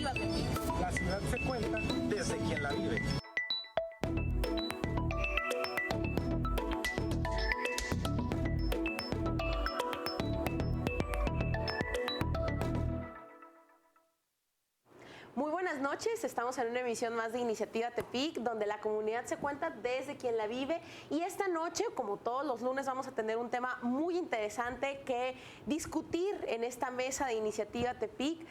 Ciudad Tepic. La ciudad se cuenta desde quien la vive. Muy buenas noches, estamos en una emisión más de Iniciativa Tepic, donde la comunidad se cuenta desde quien la vive. Y esta noche, como todos los lunes, vamos a tener un tema muy interesante que discutir en esta mesa de Iniciativa Tepic.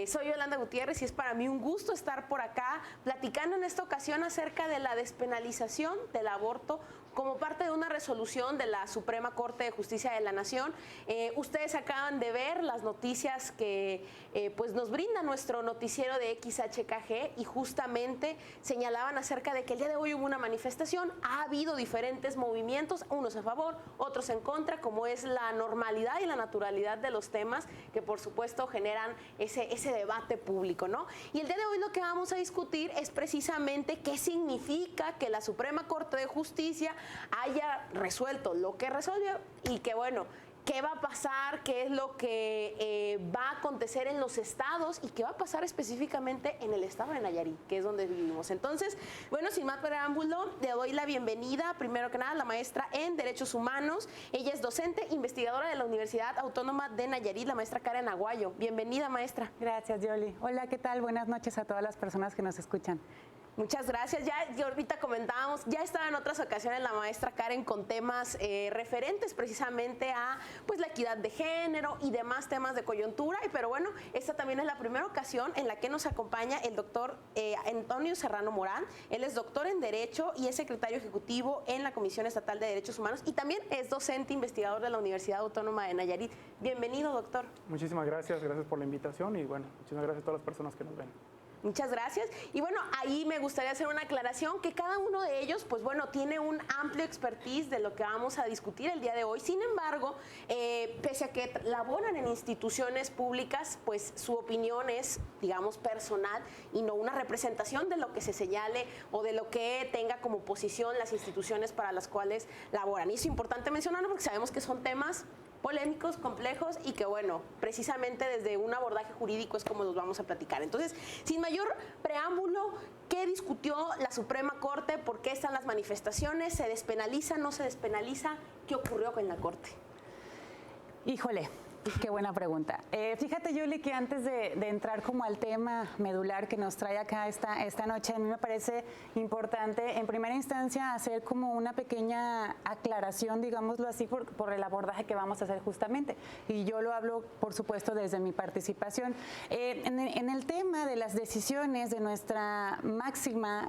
Soy Yolanda Gutiérrez y es para mí un gusto estar por acá platicando en esta ocasión acerca de la despenalización del aborto como parte de una resolución de la Suprema Corte de Justicia de la Nación. Ustedes acaban de ver las noticias que pues nos brinda nuestro noticiero de XHKG y justamente señalaban acerca de que el día de hoy hubo una manifestación. Ha habido diferentes movimientos, unos a favor, otros en contra, como es la normalidad y la naturalidad de los temas que por supuesto generan ese debate público, ¿no? Y el día de hoy lo que vamos a discutir es precisamente qué significa que la Suprema Corte de Justicia haya resuelto lo que resolvió y que, bueno, qué va a pasar, qué es lo que va a acontecer en los estados y qué va a pasar específicamente en el estado de Nayarit, que es donde vivimos. Entonces, bueno, sin más preámbulo, le doy la bienvenida, primero que nada, a la maestra en Derechos Humanos. Ella es docente, investigadora de la Universidad Autónoma de Nayarit, la maestra Karen Aguayo. Bienvenida, maestra. Gracias, Yoli. Hola, ¿qué tal? Buenas noches a todas las personas que nos escuchan. Muchas gracias. Ya ahorita comentábamos, ya estaba en otras ocasiones la maestra Karen con temas referentes precisamente a pues la equidad de género y demás temas de coyuntura, pero bueno, esta también es la primera ocasión en la que nos acompaña el doctor Antonio Serrano Morán. Él es doctor en Derecho y es secretario ejecutivo en la Comisión Estatal de Derechos Humanos y también es docente investigador de la Universidad Autónoma de Nayarit. Bienvenido, doctor. Muchísimas gracias por la invitación y bueno, muchísimas gracias a todas las personas que nos ven. Muchas gracias. Y bueno, ahí me gustaría hacer una aclaración que cada uno de ellos, pues bueno, tiene un amplio expertise de lo que vamos a discutir el día de hoy. Sin embargo, pese a que laboran en instituciones públicas, pues su opinión es, digamos, personal y no una representación de lo que se señale o de lo que tenga como posición las instituciones para las cuales laboran. Y es importante mencionarlo porque sabemos que son temas polémicos, complejos y que, bueno, precisamente desde un abordaje jurídico es como los vamos a platicar. Entonces, sin mayor preámbulo, ¿qué discutió la Suprema Corte? ¿Por qué están las manifestaciones? ¿Se despenaliza? ¿No se despenaliza? ¿Qué ocurrió con la Corte? Híjole, qué buena pregunta. Fíjate, Yuli, que antes de entrar como al tema medular que nos trae acá esta noche, a mí me parece importante, en primera instancia, hacer como una pequeña aclaración, digámoslo así, por el abordaje que vamos a hacer justamente. Y yo lo hablo, por supuesto, desde mi participación. En el tema de las decisiones de nuestra máxima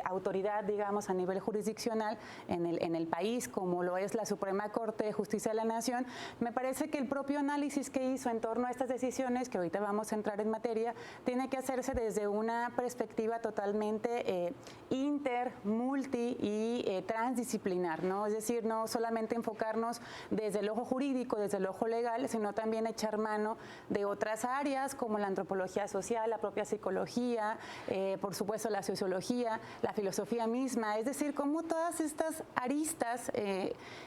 autoridad, digamos, a nivel jurisdiccional en el país, como lo es la Suprema Corte de Justicia de la Nación, me parece que el propio análisis que hizo en torno a estas decisiones, que ahorita vamos a entrar en materia, tiene que hacerse desde una perspectiva totalmente inter, multi y transdisciplinar, ¿no? Es decir, no solamente enfocarnos desde el ojo jurídico, desde el ojo legal, sino también echar mano de otras áreas como la antropología social, la propia psicología, por supuesto la sociología, la filosofía misma, es decir, cómo todas estas aristas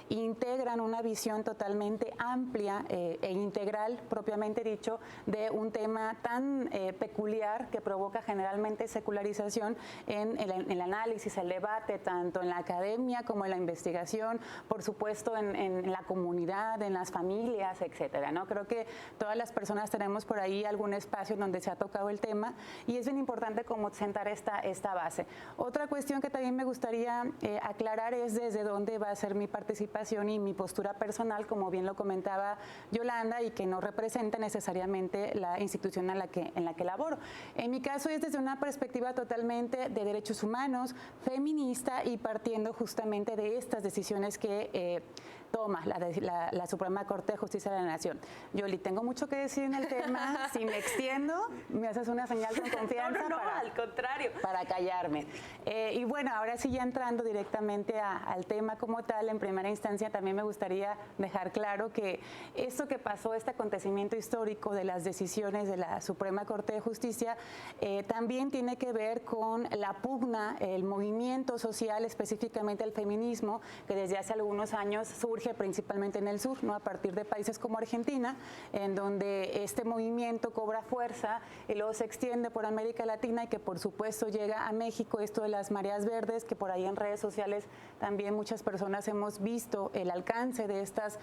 integran una visión totalmente amplia e integral, propiamente dicho, de un tema tan peculiar que provoca generalmente secularización en el análisis, el debate, tanto en la academia como en la investigación, por supuesto en la comunidad, en las familias, etcétera, ¿no? Creo que todas las personas tenemos por ahí algún espacio donde se ha tocado el tema y es bien importante como sentar esta base. Otra cuestión que también me gustaría aclarar es desde dónde va a ser mi participación y mi postura personal, como bien lo comentaba Yolanda, y que no representa necesariamente la institución en la que laboro. En mi caso es desde una perspectiva totalmente de derechos humanos, feminista y partiendo justamente de estas decisiones que toma la Suprema Corte de Justicia de la Nación. Yoli, tengo mucho que decir en el tema, si me extiendo, me haces una señal con confianza. No, al contrario. Para callarme. Y bueno, ahora sí ya entrando directamente al tema como tal, en primera instancia también me gustaría dejar claro que esto que pasó, este acontecimiento histórico de las decisiones de la Suprema Corte de Justicia, también tiene que ver con la pugna, el movimiento social, específicamente el feminismo, que desde hace algunos años surge surge principalmente en el sur, ¿no? A partir de países como Argentina, en donde este movimiento cobra fuerza y luego se extiende por América Latina y que por supuesto llega a México, esto de las mareas verdes, que por ahí en redes sociales también muchas personas hemos visto el alcance de estas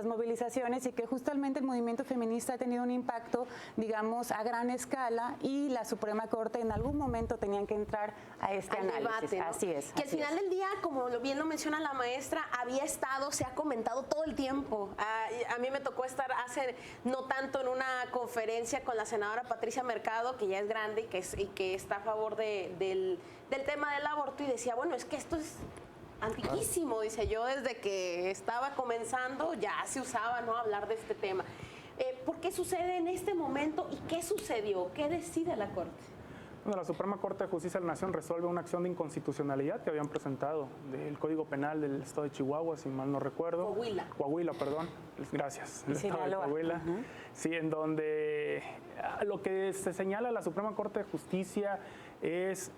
movilizaciones y que justamente el movimiento feminista ha tenido un impacto, digamos, a gran escala y la Suprema Corte en algún momento tenían que entrar a este análisis. Debate, ¿no? Así es. Que al final del día, como bien lo menciona la maestra, había estado, se ha comentado todo el tiempo. A mí me tocó estar hace no tanto en una conferencia con la senadora Patricia Mercado, que ya es grande y que está a favor del tema del aborto, y decía, bueno, es que esto es antiquísimo, dice yo, desde que estaba comenzando ya se usaba, ¿no?, hablar de este tema. ¿Por qué sucede en este momento y qué sucedió? ¿Qué decide la Corte? Bueno, la Suprema Corte de Justicia de la Nación resuelve una acción de inconstitucionalidad que habían presentado del Código Penal del Estado de Chihuahua, si mal no recuerdo. Coahuila, perdón. Gracias. El Estado de Coahuila. Sí, en donde lo que se señala la Suprema Corte de Justicia es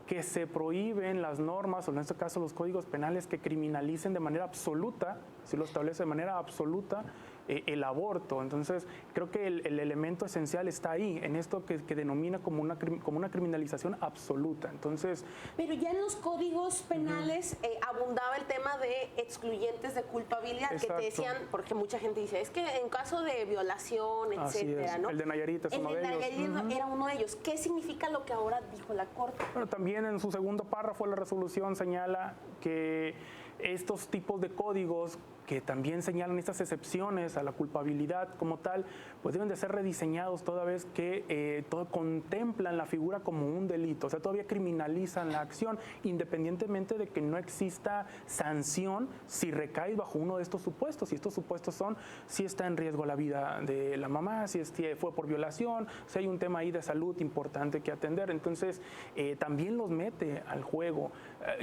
que se prohíben las normas, o en este caso los códigos penales, que criminalicen de manera absoluta, si lo establece de manera absoluta, el aborto. Entonces, creo que el elemento esencial está ahí, en esto que denomina como una criminalización absoluta. Entonces, pero ya en los códigos penales abundaba el tema de excluyentes de culpabilidad, exacto, que te decían, porque mucha gente dice, es que en caso de violación, etcétera, ¿no? El de Nayarit es uno de ellos. El de Nayarit era uno de ellos. ¿Qué significa lo que ahora dijo la Corte? Bueno, también en su segundo párrafo la resolución señala que estos tipos de códigos que también señalan estas excepciones a la culpabilidad como tal, pues deben de ser rediseñados toda vez que contemplan la figura como un delito, o sea, todavía criminalizan la acción, independientemente de que no exista sanción si recae bajo uno de estos supuestos, y estos supuestos son si está en riesgo la vida de la mamá, si fue por violación, si hay un tema ahí de salud importante que atender, entonces también los mete al juego.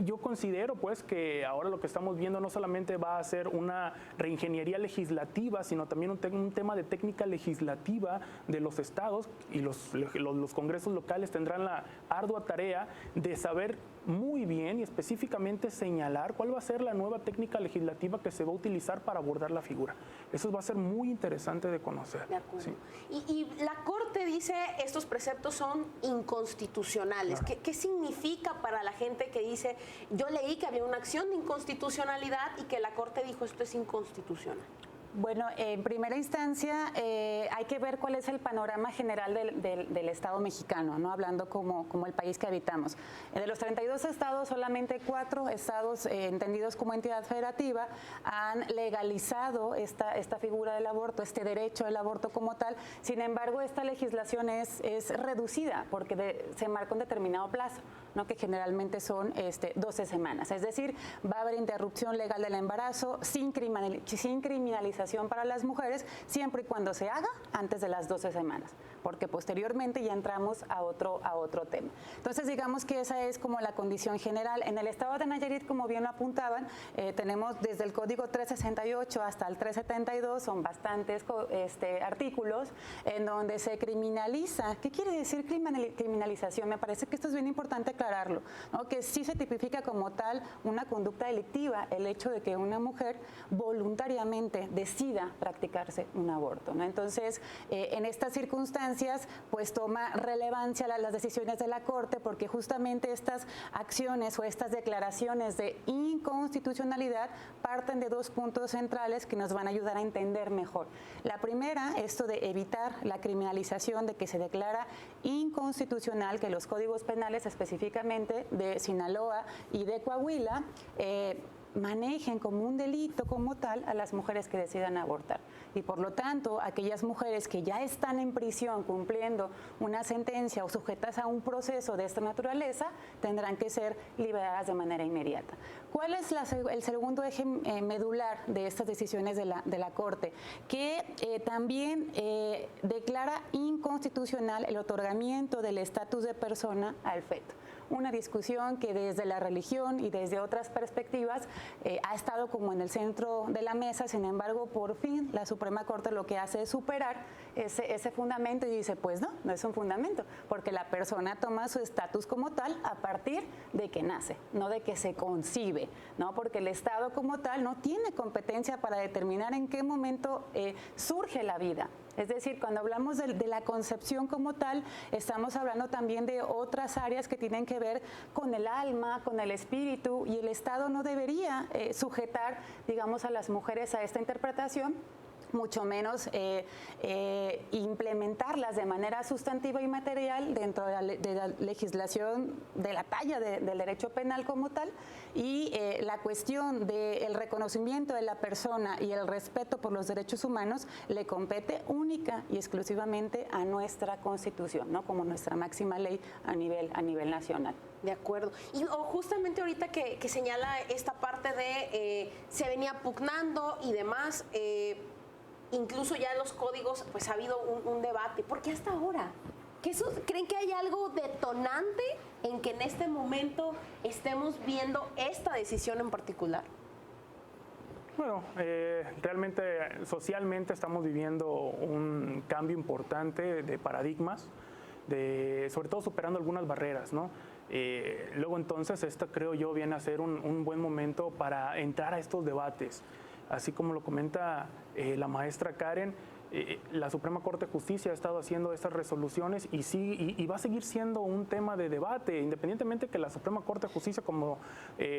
Yo considero pues que ahora lo que estamos viendo no solamente va a ser una reingeniería legislativa, sino también un tema de técnica legislativa de los estados, y los congresos locales tendrán la ardua tarea de saber muy bien y específicamente señalar cuál va a ser la nueva técnica legislativa que se va a utilizar para abordar la figura. Eso va a ser muy interesante de conocer. De acuerdo. Sí. Y la Corte dice estos preceptos son inconstitucionales. Claro. ¿Qué significa para la gente que dice, yo leí que había una acción de inconstitucionalidad y que la Corte dijo esto es inconstitucional? Bueno, en primera instancia hay que ver cuál es el panorama general del Estado mexicano, ¿no? Hablando como el país que habitamos. De los 32 estados, solamente 4 estados entendidos como entidad federativa han legalizado esta figura del aborto, este derecho al aborto como tal. Sin embargo, esta legislación es reducida porque se marca un determinado plazo, ¿no? Que generalmente son 12 semanas. Es decir, va a haber interrupción legal del embarazo sin criminalización para las mujeres, siempre y cuando se haga antes de las 12 semanas, porque posteriormente ya entramos a otro tema. Entonces, digamos que esa es como la condición general. En el estado de Nayarit, como bien lo apuntaban, tenemos desde el Código 368 hasta el 372, son bastantes artículos en donde se criminaliza. ¿Qué quiere decir criminalización? Me parece que esto es bien importante aclararlo, ¿no? Que sí se tipifica como tal una conducta delictiva el hecho de que una mujer voluntariamente decida practicarse un aborto, ¿no? Entonces, en estas circunstancias, pues toma relevancia las decisiones de la Corte, porque justamente estas acciones o estas declaraciones de inconstitucionalidad parten de 2 puntos centrales que nos van a ayudar a entender mejor. La primera, esto de evitar la criminalización, de que se declara inconstitucional que los códigos penales, específicamente de Sinaloa y de Coahuila, manejen como un delito como tal a las mujeres que decidan abortar. Y por lo tanto, aquellas mujeres que ya están en prisión cumpliendo una sentencia o sujetas a un proceso de esta naturaleza tendrán que ser liberadas de manera inmediata. ¿Cuál es el segundo eje medular de estas decisiones de la Corte? Que también declara inconstitucional el otorgamiento del estatus de persona al feto. Una discusión que desde la religión y desde otras perspectivas ha estado como en el centro de la mesa. Sin embargo, por fin la Suprema Suprema Corte lo que hace es superar ese fundamento y dice, pues no es un fundamento, porque la persona toma su estatus como tal a partir de que nace, no de que se concibe, ¿no? Porque el Estado como tal no tiene competencia para determinar en qué momento surge la vida. Es decir, cuando hablamos de la concepción como tal, estamos hablando también de otras áreas que tienen que ver con el alma, con el espíritu, y el Estado no debería sujetar, digamos, a las mujeres a esta interpretación, mucho menos implementarlas de manera sustantiva y material dentro de la legislación de la talla del derecho penal como tal, y la cuestión del reconocimiento de la persona y el respeto por los derechos humanos le compete única y exclusivamente a nuestra Constitución, ¿no? Como nuestra máxima ley a nivel nacional. De acuerdo. Y justamente ahorita que señala esta parte de se venía pugnando y demás, incluso ya en los códigos pues ha habido un debate. ¿Por qué hasta ahora? ¿Creen que hay algo detonante en que en este momento estemos viendo esta decisión en particular? Bueno, realmente socialmente estamos viviendo un cambio importante de paradigmas, sobre todo superando algunas barreras, ¿no? Luego entonces esto creo yo viene a ser un buen momento para entrar a estos debates. Así como lo comenta la maestra Karen, la Suprema Corte de Justicia ha estado haciendo estas resoluciones y va a seguir siendo un tema de debate, independientemente que la Suprema Corte de Justicia como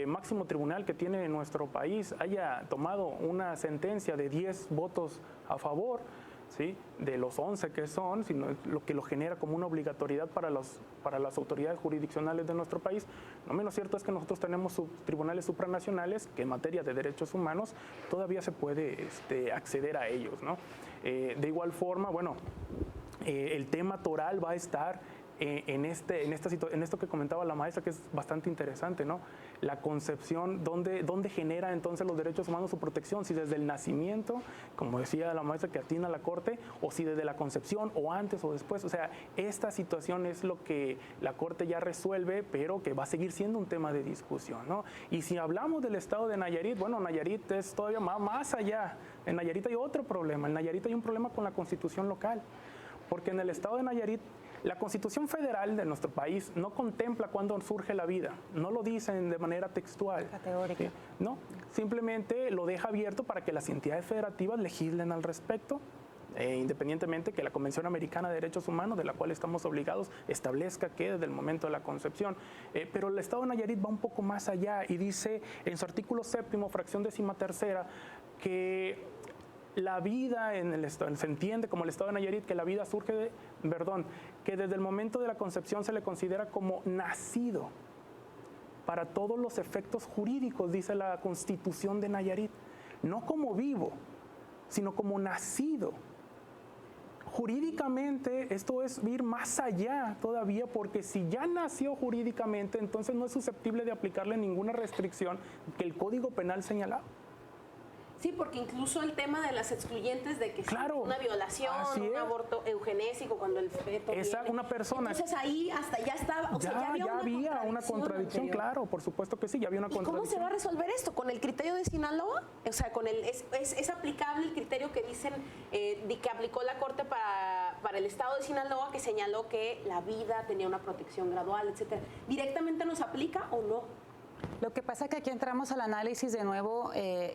máximo tribunal que tiene nuestro país haya tomado una sentencia de 10 votos a favor, ¿sí?, de los 11 que son, sino lo que lo genera como una obligatoriedad para las autoridades jurisdiccionales de nuestro país. No menos cierto es que nosotros tenemos tribunales supranacionales que en materia de derechos humanos todavía se puede acceder a ellos, ¿no? De igual forma, bueno, el tema toral va a estar en esto que comentaba la maestra, que es bastante interesante, ¿no? La concepción, ¿dónde genera entonces los derechos humanos su protección? Si desde el nacimiento, como decía la maestra que atina la Corte, o si desde la concepción, o antes o después. O sea, esta situación es lo que la Corte ya resuelve, pero que va a seguir siendo un tema de discusión, ¿no? Y si hablamos del estado de Nayarit, bueno, Nayarit es todavía más allá. En Nayarit hay otro problema. En Nayarit hay un problema con la Constitución local, porque en el estado de Nayarit la Constitución Federal de nuestro país no contempla cuándo surge la vida, no lo dicen de manera textual. Categórica. ¿Sí? No, simplemente lo deja abierto para que las entidades federativas legislen al respecto, independientemente que la Convención Americana de Derechos Humanos, de la cual estamos obligados, establezca que desde el momento de la concepción. Pero el Estado de Nayarit va un poco más allá y dice en su artículo 7º, fracción 13ª, que la vida en el estado, se entiende como el estado de Nayarit, que la vida surge que desde el momento de la concepción se le considera como nacido para todos los efectos jurídicos, dice la Constitución de Nayarit, no como vivo, sino como nacido. Jurídicamente esto es ir más allá todavía, porque si ya nació jurídicamente, entonces no es susceptible de aplicarle ninguna restricción que el Código Penal señalaba. Sí, porque incluso el tema de las excluyentes de que claro, una violación, un aborto eugenésico cuando el feto viene. Una persona. Entonces ahí hasta ya estaba, o sea, ya había una contradicción, claro, por supuesto que sí, ya había una contradicción. ¿Y cómo se va a resolver esto? ¿Con el criterio de Sinaloa? O sea, ¿es aplicable el criterio que dicen que aplicó la Corte para el estado de Sinaloa, que señaló que la vida tenía una protección gradual, etcétera? ¿Directamente nos aplica o no? Lo que pasa es que aquí entramos al análisis de nuevo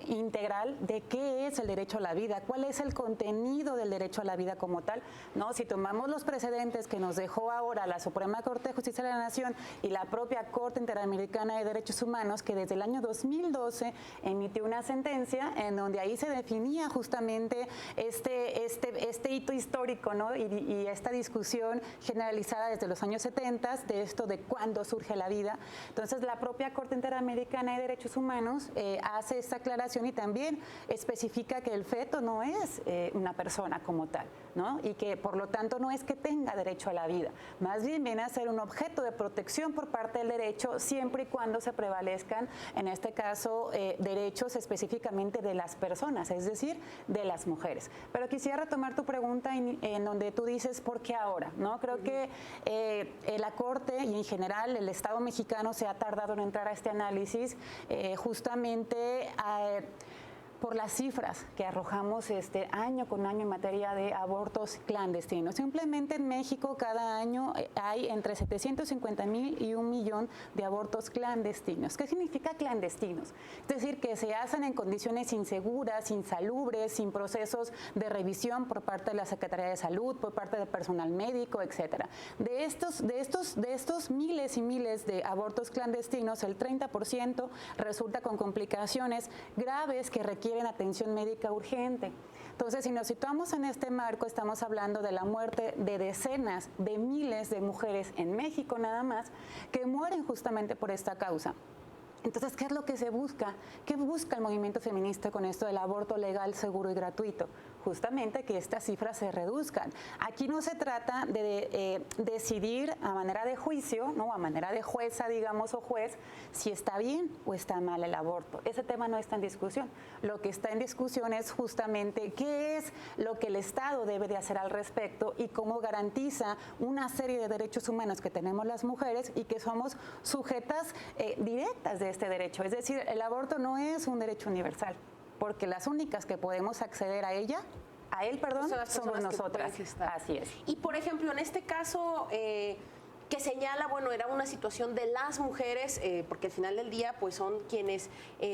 integral de qué es el derecho a la vida, cuál es el contenido del derecho a la vida como tal, ¿no? Si tomamos los precedentes que nos dejó ahora la Suprema Corte de Justicia de la Nación y la propia Corte Interamericana de Derechos Humanos, que desde el año 2012 emitió una sentencia en donde ahí se definía justamente este hito histórico, ¿no? Y esta discusión generalizada desde los años 70 de esto de cuándo surge la vida. Entonces la propia Corte Interamericana de Derechos Humanos hace esta aclaración y también especifica que el feto no es una persona como tal, ¿no? Y que por lo tanto no es que tenga derecho a la vida, más bien viene a ser un objeto de protección por parte del derecho siempre y cuando se prevalezcan, en este caso, derechos específicamente de las personas, es decir, de las mujeres. Pero quisiera retomar tu pregunta en donde tú dices ¿por qué ahora? ¿No? Creo que la Corte y en general el Estado mexicano se ha tardado en entrar a este análisis justamente por las cifras que arrojamos año con año en materia de abortos clandestinos. Simplemente en México cada año hay entre 750,000 y 1 millón de abortos clandestinos. ¿Qué significa clandestinos? Es decir, que se hacen en condiciones inseguras, insalubres, sin procesos de revisión por parte de la Secretaría de Salud, por parte del personal médico, etcétera. De estos miles y miles de abortos clandestinos, el 30% resulta con complicaciones graves que requieren atención médica urgente. Entonces, si nos situamos en este marco, estamos hablando de la muerte de decenas de miles de mujeres en México nada más, que mueren justamente por esta causa. Entonces, ¿qué es lo que se busca? ¿Qué busca el movimiento feminista con esto del aborto legal, seguro y gratuito? Justamente que estas cifras se reduzcan. Aquí no se trata de decidir a manera de juicio, ¿no? A manera de jueza, digamos, o juez, si está bien o está mal el aborto. Ese tema no está en discusión. Lo que está en discusión es justamente qué es lo que el Estado debe de hacer al respecto y cómo garantiza una serie de derechos humanos que tenemos las mujeres y que somos sujetas directas de este derecho. Es decir, el aborto no es un derecho universal, porque las únicas que podemos acceder a él, somos nosotras. Así es. Y por ejemplo, en este caso que señala, bueno, era una situación de las mujeres, porque al final del día pues son quienes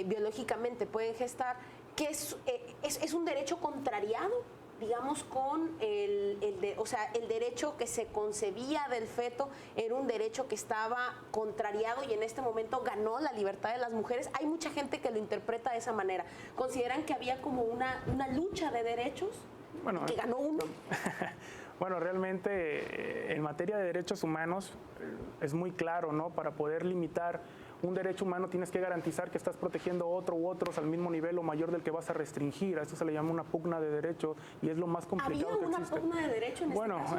biológicamente pueden gestar, que es un derecho contrariado, digamos, con el derecho que se concebía del feto, era un derecho que estaba contrariado y en este momento ganó la libertad de las mujeres. Hay mucha gente que lo interpreta de esa manera. ¿Consideran que había como una lucha de derechos? Bueno, que ganó uno. Bueno, realmente en materia de derechos humanos es muy claro, ¿no? Para poder limitar un derecho humano tienes que garantizar que estás protegiendo otro u otros al mismo nivel o mayor del que vas a restringir. A eso se le llama una pugna de derecho y es lo más complicado que existe. ¿Había una pugna de derecho en este caso?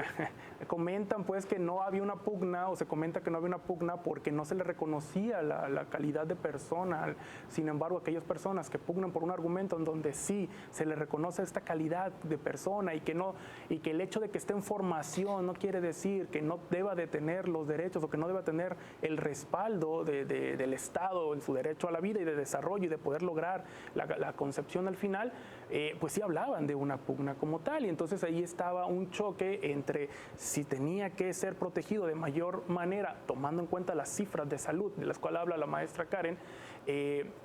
Comentan pues que no había una pugna o se comenta que no había una pugna porque no se le reconocía la calidad de persona. Sin embargo, aquellas personas que pugnan por un argumento en donde sí se le reconoce esta calidad de persona y que el hecho de que esté en formación no quiere decir que no deba de tener los derechos o que no deba tener el respaldo del Estado en su derecho a la vida y de desarrollo y de poder lograr la concepción al final, pues sí hablaban de una pugna como tal. Y entonces ahí estaba un choque entre si tenía que ser protegido de mayor manera, tomando en cuenta las cifras de salud de las cuales habla la maestra Karen,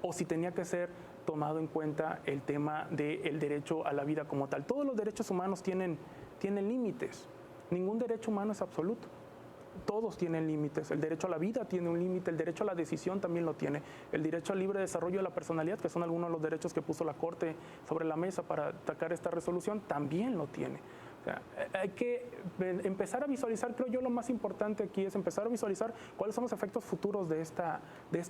o si tenía que ser tomado en cuenta el tema del derecho a la vida como tal. Todos los derechos humanos tienen límites. Ningún derecho humano es absoluto. Todos tienen límites. El derecho a la vida tiene un límite, el derecho a la decisión también lo tiene, el derecho al libre desarrollo de la personalidad, que son algunos de los derechos que puso la Corte sobre la mesa para atacar esta resolución, también lo tiene. O sea, hay que empezar a visualizar, creo yo lo más importante aquí es empezar a visualizar cuáles son los efectos futuros de esta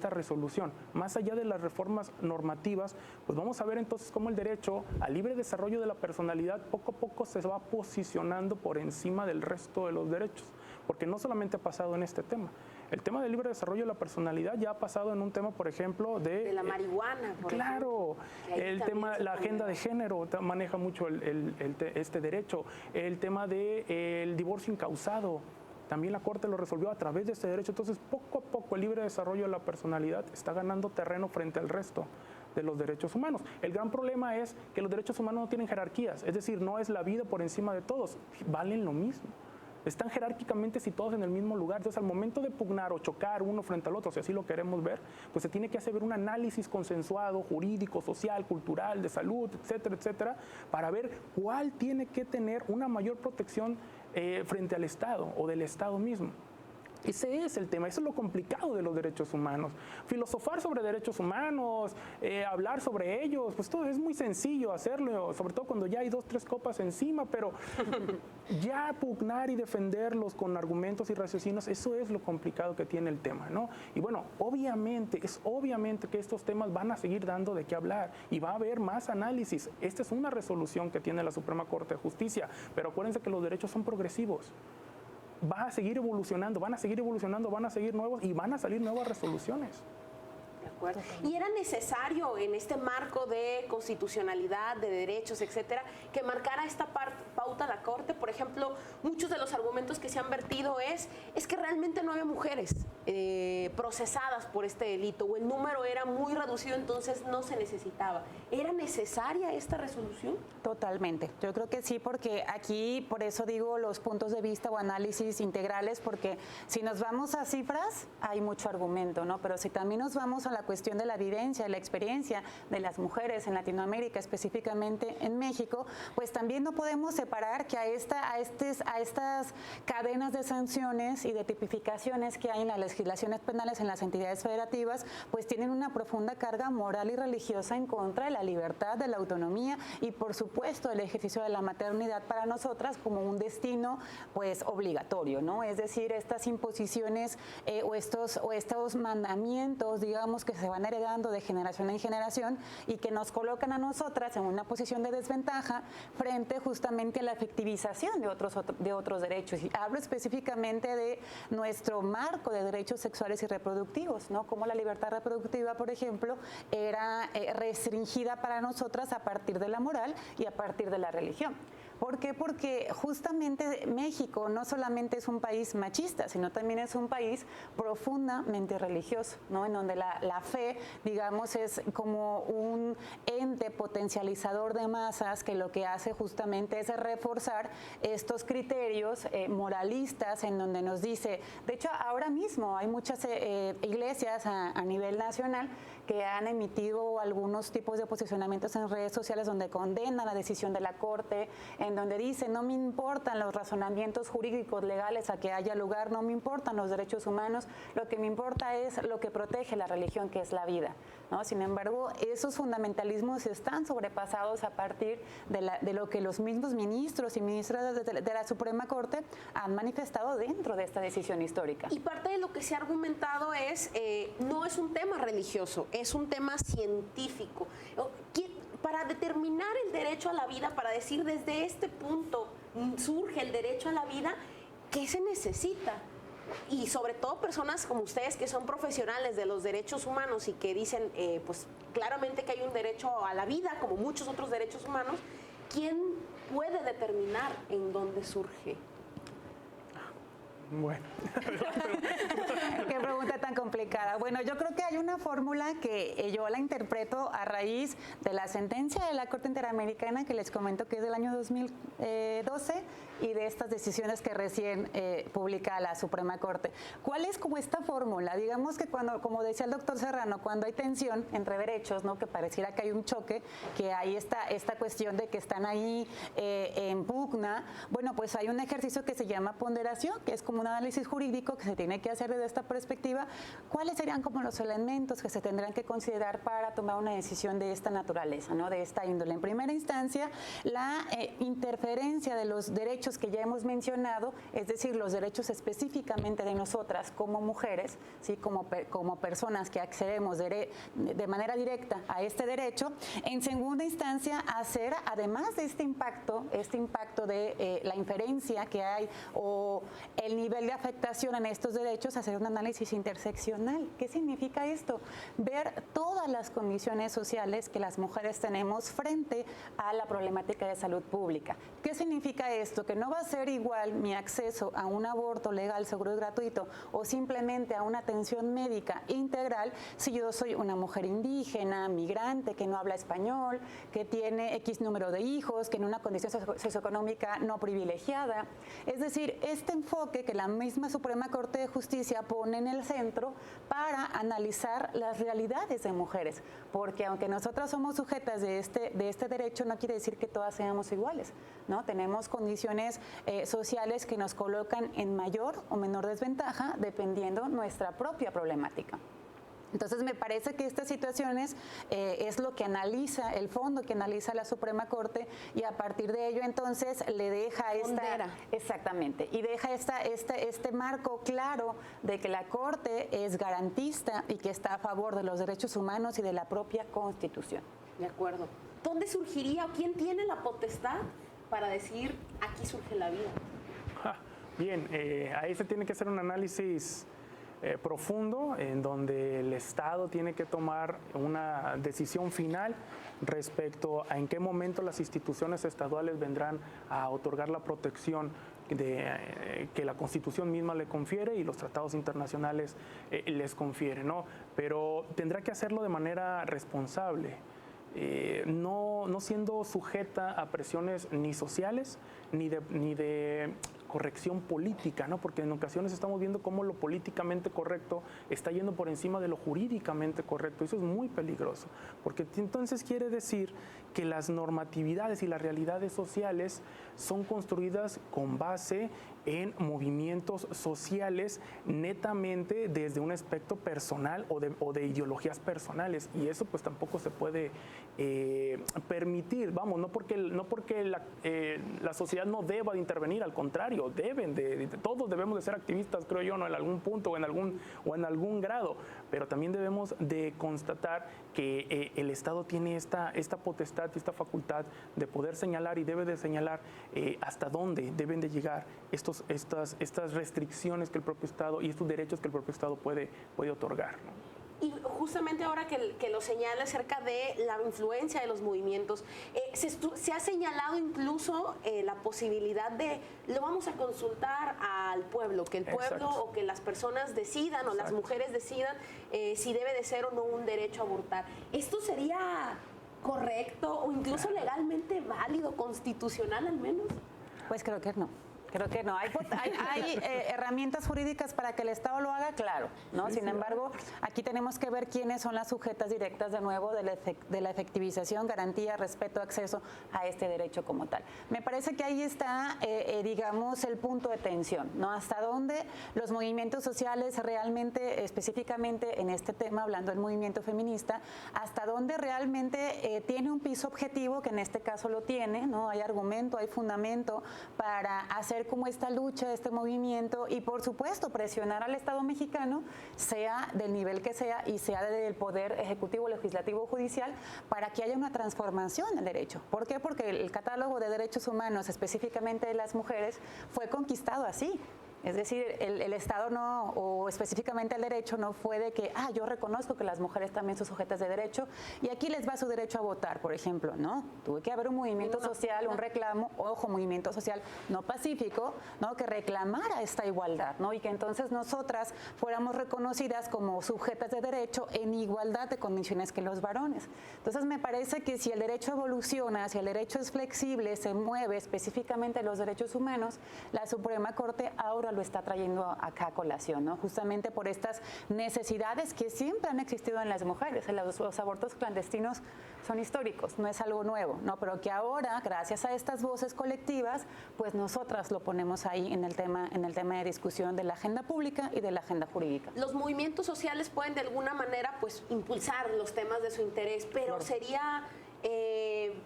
resolución. Más allá de las reformas normativas, pues vamos a ver entonces cómo el derecho al libre desarrollo de la personalidad poco a poco se va posicionando por encima del resto de los derechos. Porque no solamente ha pasado en este tema. El tema del libre desarrollo de la personalidad ya ha pasado en un tema, por ejemplo, de la marihuana. Claro, el tema, la agenda de género maneja mucho este derecho. El tema del divorcio incausado, también la Corte lo resolvió a través de este derecho. Entonces, poco a poco el libre desarrollo de la personalidad está ganando terreno frente al resto de los derechos humanos. El gran problema es que los derechos humanos no tienen jerarquías, es decir, no es la vida por encima de todos, valen lo mismo. Están jerárquicamente situados en el mismo lugar. Entonces, al momento de pugnar o chocar uno frente al otro, si así lo queremos ver, pues se tiene que hacer un análisis consensuado, jurídico, social, cultural, de salud, etcétera, etcétera, para ver cuál tiene que tener una mayor protección frente al Estado o del Estado mismo. Ese es el tema, eso es lo complicado de los derechos humanos. Filosofar sobre derechos humanos, hablar sobre ellos, pues todo es muy sencillo hacerlo, sobre todo cuando ya hay 2, 3 copas encima, pero ya pugnar y defenderlos con argumentos y raciocinios, eso es lo complicado que tiene el tema, ¿no? Y bueno, obviamente que estos temas van a seguir dando de qué hablar y va a haber más análisis. Esta es una resolución que tiene la Suprema Corte de Justicia, pero acuérdense que los derechos son progresivos. Va a seguir evolucionando, van a seguir nuevos y van a salir nuevas resoluciones. De acuerdo. ¿Y era necesario en este marco de constitucionalidad, de derechos, etcétera, que marcara esta pauta la Corte? Por ejemplo, muchos de los argumentos que se han vertido es que realmente no había mujeres. procesadas por este delito, o el número era muy reducido, entonces no se necesitaba. ¿Era necesaria esta resolución? Totalmente. Yo creo que sí, porque aquí, por eso digo los puntos de vista o análisis integrales, porque si nos vamos a cifras, hay mucho argumento, ¿no? Pero si también nos vamos a la cuestión de la vivencia, la experiencia de las mujeres en Latinoamérica, específicamente en México, pues también no podemos separar que a estas cadenas de sanciones y de tipificaciones que hay en las legislaciones penales en las entidades federativas, pues tienen una profunda carga moral y religiosa en contra de la libertad, de la autonomía y, por supuesto, el ejercicio de la maternidad para nosotras como un destino, pues, obligatorio, ¿no? Es decir, estas imposiciones o estos mandamientos, digamos, que se van heredando de generación en generación y que nos colocan a nosotras en una posición de desventaja frente justamente a la efectivización de otros derechos. Y hablo específicamente de nuestro marco de derechos sexuales y reproductivos, ¿no? Como la libertad reproductiva, por ejemplo, era restringida para nosotras a partir de la moral y a partir de la religión. ¿Por qué? Porque justamente México no solamente es un país machista, sino también es un país profundamente religioso, ¿no? En donde la fe, digamos, es como un ente potencializador de masas que lo que hace justamente es reforzar estos criterios moralistas en donde nos dice, de hecho ahora mismo hay muchas iglesias a nivel nacional que han emitido algunos tipos de posicionamientos en redes sociales donde condenan la decisión de la Corte, en donde dice, no me importan los razonamientos jurídicos legales a que haya lugar, no me importan los derechos humanos, lo que me importa es lo que protege la religión, que es la vida, ¿no? Sin embargo, esos fundamentalismos están sobrepasados a partir de lo que los mismos ministros y ministras de la Suprema Corte han manifestado dentro de esta decisión histórica. Y parte de lo que se ha argumentado es, no es un tema religioso, es un tema científico. Para determinar el derecho a la vida, para decir desde este punto surge el derecho a la vida, ¿qué se necesita? Y sobre todo personas como ustedes que son profesionales de los derechos humanos y que dicen pues claramente que hay un derecho a la vida como muchos otros derechos humanos, ¿quién puede determinar en dónde surge? Bueno. Qué pregunta tan complicada. Bueno, yo creo que hay una fórmula que yo la interpreto a raíz de la sentencia de la Corte Interamericana que les comento que es del año 2012 y de estas decisiones que recién publica la Suprema Corte. ¿Cuál es como esta fórmula? Digamos que cuando, como decía el doctor Serrano, cuando hay tensión entre derechos, ¿no? Que pareciera que hay un choque, que hay esta cuestión de que están ahí en pugna, bueno, pues hay un ejercicio que se llama ponderación, que es como un análisis jurídico que se tiene que hacer desde esta perspectiva. ¿Cuáles serían como los elementos que se tendrán que considerar para tomar una decisión de esta naturaleza, ¿no? De esta índole? En primera instancia, la interferencia de los derechos que ya hemos mencionado, es decir, los derechos específicamente de nosotras como mujeres, ¿sí? como personas que accedemos de manera directa a este derecho. En segunda instancia, hacer, además de este impacto de la inferencia que hay o el nivel de afectación en estos derechos, hacer un análisis interseccional. ¿Qué significa esto? Ver todas las condiciones sociales que las mujeres tenemos frente a la problemática de salud pública. ¿Qué significa esto? Que no va a ser igual mi acceso a un aborto legal, seguro y gratuito o simplemente a una atención médica integral si yo soy una mujer indígena, migrante, que no habla español, que tiene X número de hijos, que en una condición socioeconómica no privilegiada. Es decir, este enfoque que la misma Suprema Corte de Justicia pone en el centro para analizar las realidades de mujeres, porque aunque nosotras somos sujetas de este derecho, no quiere decir que todas seamos iguales, ¿no? Tenemos condiciones sociales que nos colocan en mayor o menor desventaja dependiendo nuestra propia problemática. Entonces me parece que estas situaciones es lo que analiza, el fondo que analiza la Suprema Corte y a partir de ello entonces le deja exactamente, y deja este marco claro de que la Corte es garantista y que está a favor de los derechos humanos y de la propia Constitución. De acuerdo. ¿Dónde surgiría o quién tiene la potestad para decir aquí surge la vida? Bien, ahí se tiene que hacer un análisis profundo en donde el Estado tiene que tomar una decisión final respecto a en qué momento las instituciones estaduales vendrán a otorgar la protección que la Constitución misma le confiere y los tratados internacionales les confieren, ¿no? Pero tendrá que hacerlo de manera responsable. No siendo sujeta a presiones ni sociales ni de corrección política, ¿no? Porque en ocasiones estamos viendo cómo lo políticamente correcto está yendo por encima de lo jurídicamente correcto. Eso es muy peligroso, porque entonces quiere decir que las normatividades y las realidades sociales son construidas con base en movimientos sociales netamente desde un aspecto personal o de ideologías personales, y eso pues tampoco se puede permitir, vamos, no porque la sociedad no deba de intervenir, al contrario, todos debemos de ser activistas, creo yo, ¿no? En algún punto o en algún grado, pero también debemos de constatar que el Estado tiene esta potestad y esta facultad de poder señalar y debe de señalar hasta dónde deben de llegar estas restricciones que el propio Estado y estos derechos que el propio Estado puede otorgar, ¿no? Y justamente ahora que lo señala acerca de la influencia de los movimientos, se ha señalado incluso la posibilidad de, lo vamos a consultar al pueblo, que el pueblo Exacto. o que las personas decidan o las mujeres decidan si debe de ser o no un derecho a abortar. ¿Esto sería correcto o incluso legalmente válido, constitucional al menos? Pues creo que no. Creo que no. Hay herramientas jurídicas para que el Estado lo haga, claro, ¿no? Sin embargo, aquí tenemos que ver quiénes son las sujetas directas, de nuevo, de la efectivización, garantía, respeto, acceso a este derecho como tal. Me parece que ahí está, digamos, el punto de tensión, ¿no? Hasta dónde los movimientos sociales realmente, específicamente en este tema, hablando del movimiento feminista, hasta dónde realmente tiene un piso objetivo, que en este caso lo tiene, ¿no? Hay argumento, hay fundamento para hacer como esta lucha, este movimiento, y por supuesto presionar al Estado mexicano, sea del nivel que sea y sea del poder ejecutivo, legislativo, judicial, para que haya una transformación del derecho. ¿Por qué? Porque el catálogo de derechos humanos, específicamente de las mujeres, fue conquistado así. Es decir, el Estado no, o específicamente el derecho, no fue de que, yo reconozco que las mujeres también son sujetas de derecho y aquí les va su derecho a votar, por ejemplo, ¿no? Tuvo que haber un movimiento social, un reclamo, movimiento social no pacífico, ¿no? Que reclamara esta igualdad, ¿no? Y que entonces nosotras fuéramos reconocidas como sujetas de derecho en igualdad de condiciones que los varones. Entonces me parece que si el derecho evoluciona, si el derecho es flexible, se mueve específicamente los derechos humanos, la Suprema Corte ahora lo está trayendo acá a colación, ¿no? Justamente por estas necesidades que siempre han existido en las mujeres. Los abortos clandestinos son históricos, no es algo nuevo, ¿no? Pero que ahora, gracias a estas voces colectivas, pues nosotras lo ponemos ahí en el tema de discusión de la agenda pública y de la agenda jurídica. Los movimientos sociales pueden de alguna manera pues impulsar los temas de su interés, pero sería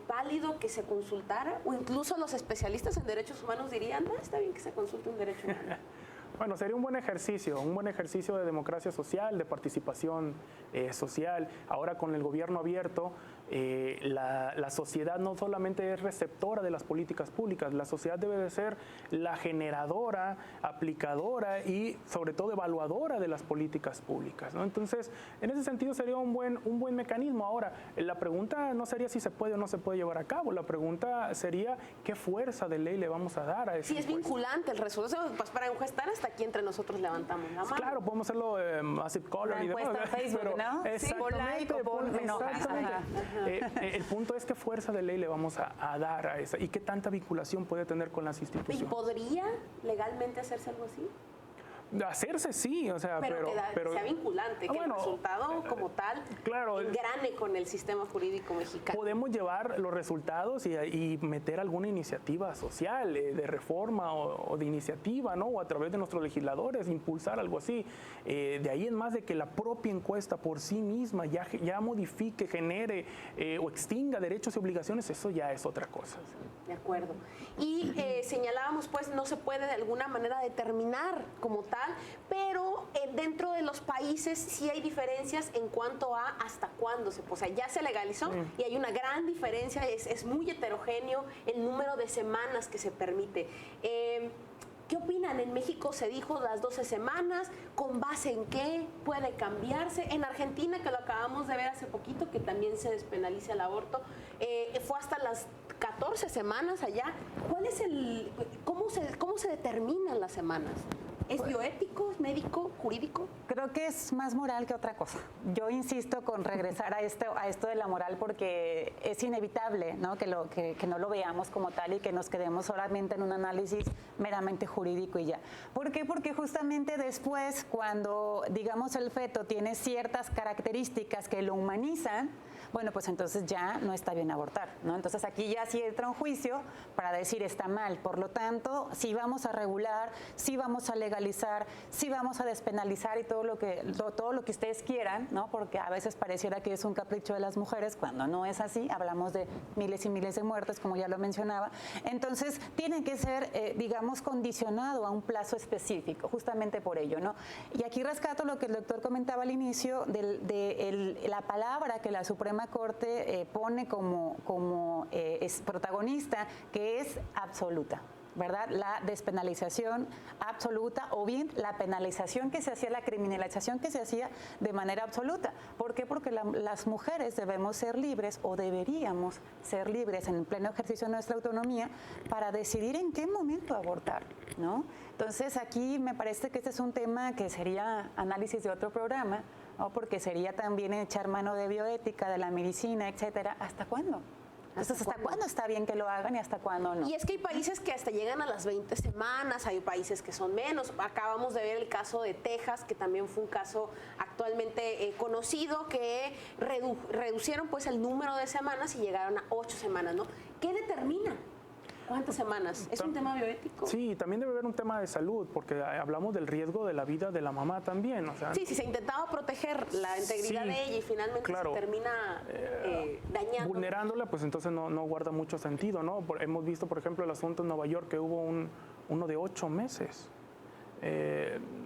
válido que se consultara, o incluso los especialistas en derechos humanos dirían, no, está bien que se consulte un derecho humano. Bueno, sería un buen ejercicio de democracia social, de participación social. Ahora con el gobierno abierto, la sociedad no solamente es receptora de las políticas públicas, la sociedad debe de ser la generadora, aplicadora y sobre todo evaluadora de las políticas públicas, ¿no? Entonces, en ese sentido sería un buen mecanismo. Ahora, la pregunta no sería si se puede o no se puede llevar a cabo, la pregunta sería qué fuerza de ley le vamos a dar a ese Si es vinculante el resultado, pues para encuestar hasta aquí entre nosotros levantamos la mano. Claro, podemos hacerlo massive color y demás. En Facebook, pero, ¿no? Exactamente. El punto es qué fuerza de ley le vamos a dar a esa y qué tanta vinculación puede tener con las ¿Y instituciones. podría legalmente hacerse algo así? Hacerse sí, o sea, pero sea vinculante, que el resultado como tal engrane con el sistema jurídico mexicano. Podemos llevar los resultados y meter alguna iniciativa social de reforma o de iniciativa, ¿no? O a través de nuestros legisladores, impulsar algo así. De ahí en más de que la propia encuesta por sí misma ya modifique, genere o extinga derechos y obligaciones, eso ya es otra cosa. De acuerdo. Y señalábamos, pues, no se puede de alguna manera determinar como tal, pero dentro de los países sí hay diferencias en cuanto a hasta cuándo o sea, ya se legalizó y hay una gran diferencia, es muy heterogéneo el número de semanas que se permite. ¿Qué opinan? En México se dijo las 12 semanas, ¿con base en qué puede cambiarse? En Argentina, que lo acabamos de ver hace poquito, que también se despenaliza el aborto, fue hasta las 14 semanas allá. ¿Cómo cómo se determinan las semanas? ¿Es bioético, es médico, jurídico? Creo que es más moral que otra cosa. Yo insisto con regresar a esto de la moral porque es inevitable, ¿no? Que no lo veamos como tal y que nos quedemos solamente en un análisis meramente jurídico y ya. ¿Por qué? Porque justamente después, cuando, digamos, el feto tiene ciertas características que lo humanizan, bueno, pues entonces ya no está bien abortar, ¿no? Entonces aquí ya sí entra un juicio para decir está mal. Por lo tanto, sí vamos a regular, sí vamos a legalizar, sí vamos a despenalizar y todo lo que ustedes quieran, ¿no? Porque a veces pareciera que es un capricho de las mujeres, cuando no es así. Hablamos de miles y miles de muertes, como ya lo mencionaba. Entonces, tiene que ser, digamos, condicionado a un plazo específico, justamente por ello, ¿no? Y aquí rescato lo que el doctor comentaba al inicio de la palabra que la Suprema Corte pone como es protagonista, que es absoluta, ¿verdad? La despenalización absoluta o bien la penalización que se hacía, la criminalización que se hacía de manera absoluta. ¿Por qué? Porque las mujeres debemos ser libres o deberíamos ser libres en el pleno ejercicio de nuestra autonomía para decidir en qué momento abortar, ¿no? Entonces aquí me parece que este es un tema que sería análisis de otro programa, ¿no? Porque sería también echar mano de bioética, de la medicina, etcétera. ¿Hasta cuándo? Entonces, ¿hasta cuándo está bien que lo hagan y hasta cuándo no? Y es que hay países que hasta llegan a las 20 semanas, hay países que son menos. Acabamos de ver el caso de Texas, que también fue un caso actualmente conocido, que reducieron pues el número de semanas y llegaron a 8 semanas, ¿no? ¿Qué determina? ¿Cuántas semanas? ¿Es un tema bioético? Sí, también debe haber un tema de salud, porque hablamos del riesgo de la vida de la mamá también. O sea, sí, si se intentaba proteger la integridad de ella y finalmente se termina dañando. Vulnerándola, pues entonces no guarda mucho sentido, ¿no? Hemos visto, por ejemplo, el asunto en Nueva York, que hubo uno de 8 meses.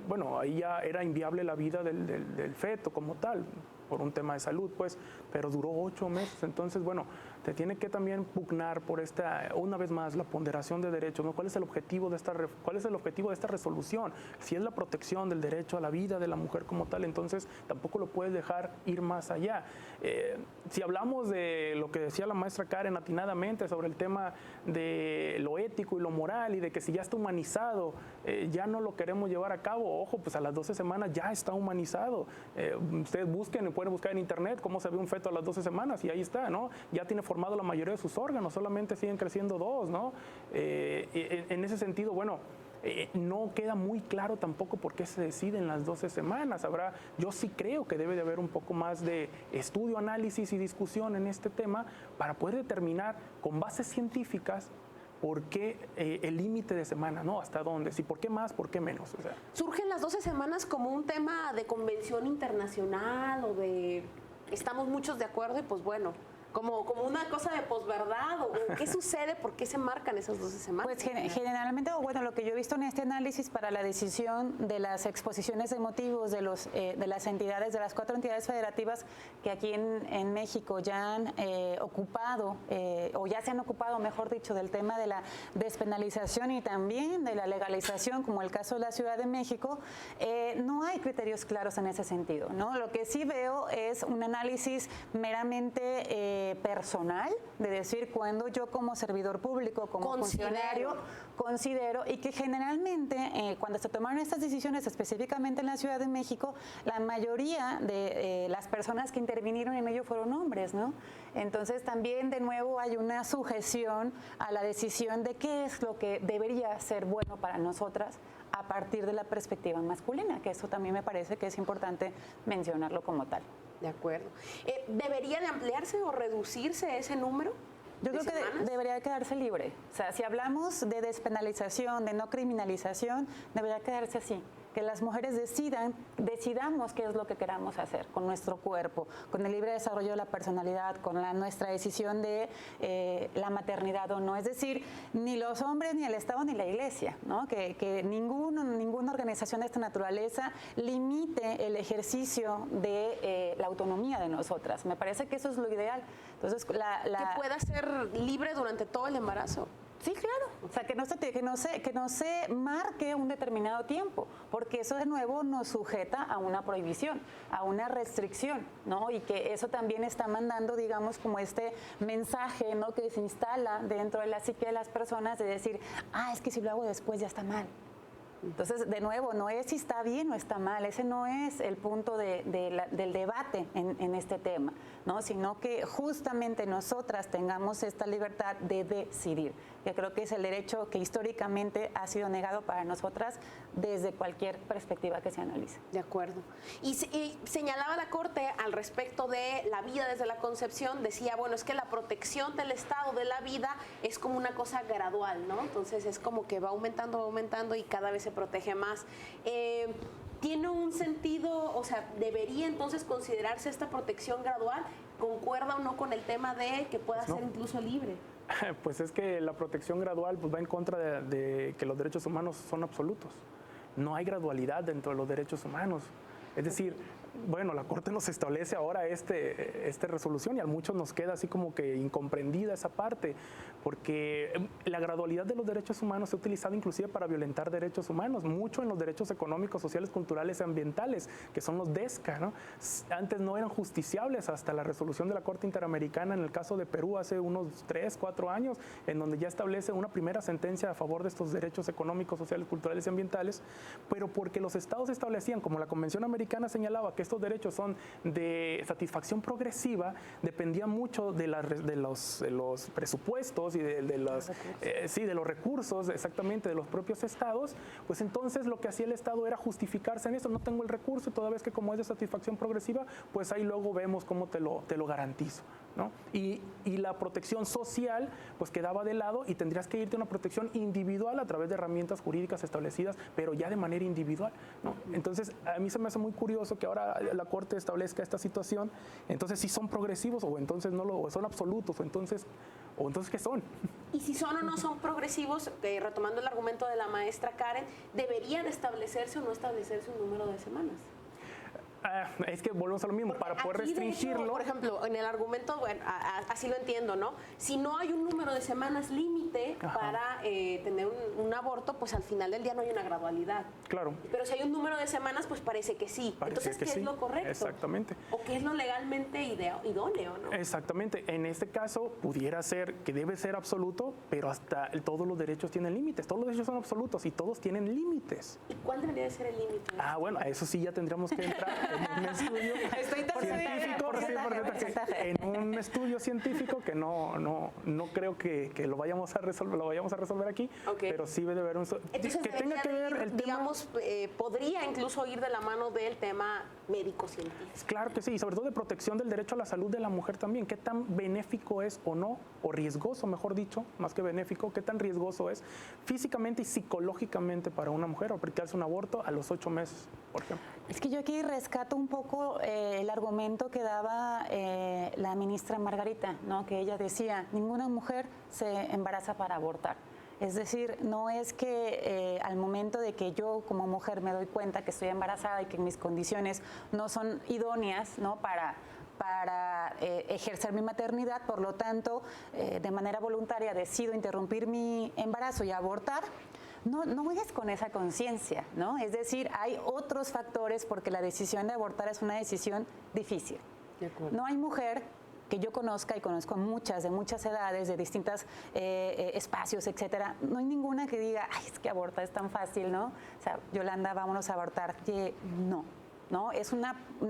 Bueno, ahí ya era inviable la vida del feto como tal, por un tema de salud, pues, pero duró 8 meses. Entonces, bueno, te tiene que también pugnar por una vez más, la ponderación de derechos, ¿no? ¿Cuál es el objetivo de esta resolución? Si es la protección del derecho a la vida de la mujer como tal, entonces tampoco lo puedes dejar ir más allá. Si hablamos de lo que decía la maestra Karen atinadamente sobre el tema de lo ético y lo moral y de que si ya está humanizado, ya no lo queremos llevar a cabo, ojo, pues a las 12 semanas ya está humanizado. Ustedes pueden buscar en internet cómo se ve un feto a las 12 semanas y ahí está, ¿no? Ya tiene formado la mayoría de sus órganos, solamente siguen creciendo 2, ¿no? En ese sentido, bueno, no queda muy claro tampoco por qué se deciden las 12 semanas. Yo sí creo que debe de haber un poco más de estudio, análisis y discusión en este tema para poder determinar con bases científicas por qué el límite de semana, ¿no? ¿Hasta dónde? Sí, ¿por qué más? ¿Por qué menos? O sea, ¿surgen las 12 semanas como un tema de convención internacional o de estamos muchos de acuerdo y pues bueno, como una cosa de posverdad o qué sucede, por qué se marcan esas 12 semanas? Pues generalmente, bueno, lo que yo he visto en este análisis para la decisión de las exposiciones de motivos de las entidades, de las 4 entidades federativas que aquí en México ya han ocupado, o ya se han ocupado, mejor dicho, del tema de la despenalización y también de la legalización, como el caso de la Ciudad de México, no hay criterios claros en ese sentido, ¿no? Lo que sí veo es un análisis meramente personal, de decir cuando yo como servidor público, como funcionario, considero, y que generalmente cuando se tomaron estas decisiones específicamente en la Ciudad de México, la mayoría de las personas que intervinieron en ello fueron hombres, ¿no? Entonces también de nuevo hay una sujeción a la decisión de qué es lo que debería ser bueno para nosotras a partir de la perspectiva masculina, que eso también me parece que es importante mencionarlo como tal. De acuerdo. ¿Debería de ampliarse o reducirse ese número? Yo creo que debería quedarse libre. O sea, si hablamos de despenalización, de no criminalización, debería quedarse así. Que las mujeres decidamos qué es lo que queramos hacer con nuestro cuerpo, con el libre desarrollo de la personalidad, con nuestra decisión de la maternidad o no. Es decir, ni los hombres, ni el Estado, ni la Iglesia, ¿no? Que ninguna organización de esta naturaleza limite el ejercicio de la autonomía de nosotras. Me parece que eso es lo ideal. Entonces, que pueda ser libre durante todo el embarazo. Sí, claro. O sea, que no se marque un determinado tiempo, porque eso de nuevo nos sujeta a una prohibición, a una restricción, ¿no? Y que eso también está mandando, digamos, como este mensaje, ¿no? Que se instala dentro de la psique de las personas de decir, es que si lo hago después ya está mal. Entonces, de nuevo, no es si está bien o está mal, ese no es el punto del debate en este tema, ¿no? Sino que justamente nosotras tengamos esta libertad de decidir, que creo que es el derecho que históricamente ha sido negado para nosotras desde cualquier perspectiva que se analice. De acuerdo. Y señalaba la Corte al respecto de la vida desde la concepción, decía, bueno, es que la protección del Estado de la vida es como una cosa gradual, ¿no? Entonces es como que va aumentando y cada vez se protege más. ¿Tiene un sentido, o sea, debería entonces considerarse esta protección gradual? ¿Concuerda o no con el tema de que pueda ser incluso libre? Pues es que la protección gradual pues va en contra de que los derechos humanos son absolutos. No hay gradualidad dentro de los derechos humanos. Es decir, bueno, la Corte nos establece ahora esta resolución y a muchos nos queda así como que incomprendida esa parte, porque la gradualidad de los derechos humanos se ha utilizado inclusive para violentar derechos humanos, mucho en los derechos económicos, sociales, culturales y ambientales, que son los DESCA, ¿no? Antes no eran justiciables hasta la resolución de la Corte Interamericana en el caso de Perú hace unos 3, 4 años, en donde ya establece una primera sentencia a favor de estos derechos económicos, sociales, culturales y ambientales, pero porque los estados establecían, como la Convención Americana señalaba, que estos derechos son de satisfacción progresiva, dependía mucho de los presupuestos y de los recursos, exactamente, de los propios estados, pues entonces lo que hacía el Estado era justificarse en eso, no tengo el recurso, toda vez que como es de satisfacción progresiva, pues ahí luego vemos cómo te lo garantizo, ¿no? Y la protección social pues quedaba de lado y tendrías que irte a una protección individual a través de herramientas jurídicas establecidas, pero ya de manera individual, ¿no? Entonces a mí se me hace muy curioso que ahora la Corte establezca esta situación, entonces si son progresivos o entonces o son absolutos o entonces ¿qué son? Y si son o no son progresivos, retomando el argumento de la maestra Karen, ¿deberían establecerse o no establecerse un número de semanas? Es que volvemos a lo mismo, para poder restringirlo. Hecho, por ejemplo, en el argumento, bueno, así lo entiendo, ¿no? Si no hay un número de semanas límite para tener un aborto, pues al final del día no hay una gradualidad. Claro. Pero si hay un número de semanas, pues parece que sí. Entonces, ¿qué es lo correcto? Exactamente. ¿O qué es lo legalmente idóneo, no? Exactamente. En este caso, pudiera ser que debe ser absoluto, pero hasta todos los derechos tienen límites. Todos los derechos son absolutos y todos tienen límites. ¿Y cuál debería de ser el límite? Bueno, a eso sí ya tendríamos que entrar en un estudio científico, en un estudio científico que no creo que lo vayamos a resolver aquí, pero sí debe haber un entonces, que tenga que ver el digamos, podría incluso ir de la mano del tema médico-científico. Claro que sí, y sobre todo de protección del derecho a la salud de la mujer también. ¿Qué tan benéfico es o no, o riesgoso, mejor dicho, más que benéfico, qué tan riesgoso es físicamente y psicológicamente para una mujer aplicarse un aborto a los 8 meses, por ejemplo? Es que yo aquí rescato un poco el argumento que daba la ministra Margarita, ¿no? Que ella decía, ninguna mujer se embaraza para abortar. Es decir, no es que al momento de que yo como mujer me doy cuenta que estoy embarazada y que mis condiciones no son idóneas, ¿no? para ejercer mi maternidad, por lo tanto, de manera voluntaria decido interrumpir mi embarazo y abortar. No es con esa conciencia, ¿no? Es decir, hay otros factores porque la decisión de abortar es una decisión difícil. No hay mujer que yo conozca, y conozco muchas, de muchas edades, de distintos espacios, etcétera, no hay ninguna que diga, ay, es que abortar es tan fácil, ¿no? O sea, Yolanda, vámonos a abortar. No, es